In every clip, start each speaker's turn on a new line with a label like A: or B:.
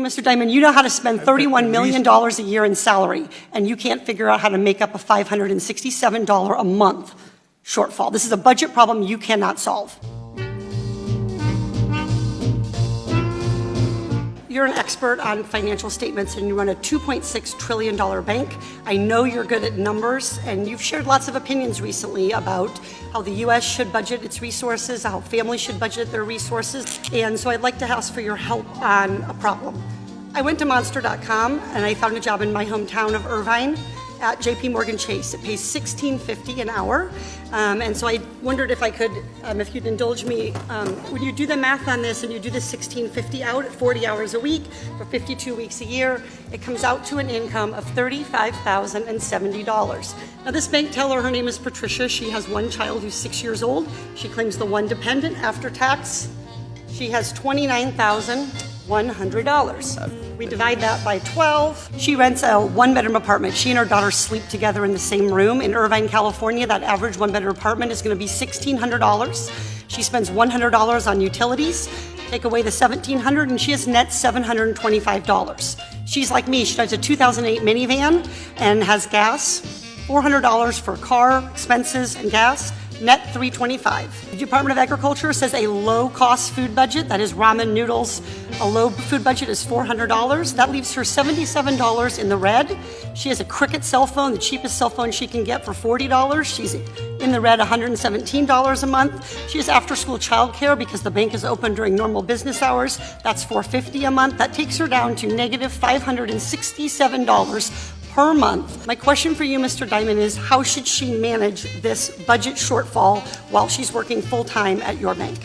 A: Mr. Dimon, you know how to spend $31 million a year in salary, and you can't figure out how to make up a $567 a month shortfall. This is a budget problem you cannot solve. You're an expert on financial statements and you run a $2.6 trillion bank. I know you're good at numbers, and you've shared lots of opinions recently about how the U.S. should budget its resources, how families should budget their resources. And so I'd like to ask for your help on a problem. I went to monster.com and I found a job in my hometown of Irvine at JPMorgan Chase. It pays $16.50 an hour. And so I wondered if I could, if you'd indulge me, when you do the math on this and you do the $16.50 out at 40 hours a week for 52 weeks a year, it comes out to an income of $35,070. Now this bank teller, her name is Patricia. She has one child who's 6 years old. She claims the one dependent after tax. She has $29,100. We divide that by 12. She rents a one-bedroom apartment. She and her daughter sleep together in the same room. In Irvine, California, that average one-bedroom apartment is going to be $1,600. She spends $100 on utilities. Take away the $1,700 and she has net $725. She's like me. She drives a 2008 minivan and has gas, $400 for car expenses and gas. Net $325. The Department of Agriculture says a low-cost food budget, that is ramen noodles, a low food budget is $400. That leaves her $77 in the red. She has a Cricket cell phone, the cheapest cell phone she can get for $40. She's in the red $117 a month. She has after-school childcare because the bank is open during normal business hours. That's $450 a month. That takes her down to negative $567 per month. My question for you, Mr. Dimon, is how should she manage this budget shortfall while she's working full-time at your bank?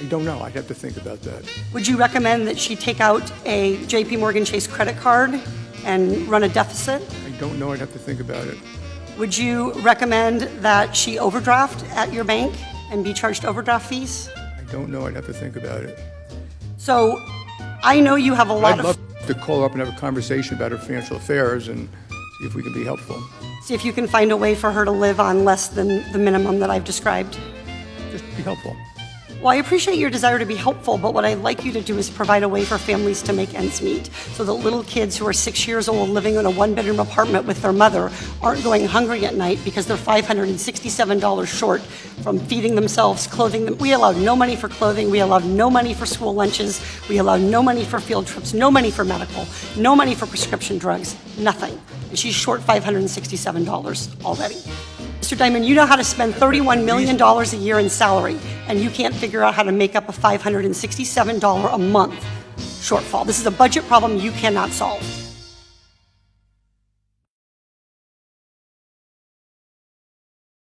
B: I don't know. I'd have to think about that.
A: Would you recommend that she take out a JPMorgan Chase credit card and run a deficit?
B: I don't know. I'd have to think about it.
A: Would you recommend that she overdraft at your bank and be charged overdraft fees?
B: I don't know. I'd have to think about it.
A: So I know you have a lot
B: I'd love to call her up and have a conversation about her financial affairs and see if we can be helpful.
A: See if you can find a way for her to live on less than the minimum that I've described.
B: Just be helpful.
A: Well, I appreciate your desire to be helpful, but what I'd like you to do is provide a way for families to make ends meet so that little kids who are 6 years old living in a one-bedroom apartment with their mother aren't going hungry at night because they're $567 short from feeding themselves, clothing them. We allowed no money for clothing. We allowed no money for school lunches. We allowed no money for field trips, no money for medical, no money for prescription drugs, nothing. And she's short $567 already. Mr. Dimon, you know how to spend $31 million a year in salary, and you can't figure out how to make up a $567 a month shortfall. This is a budget problem you cannot solve.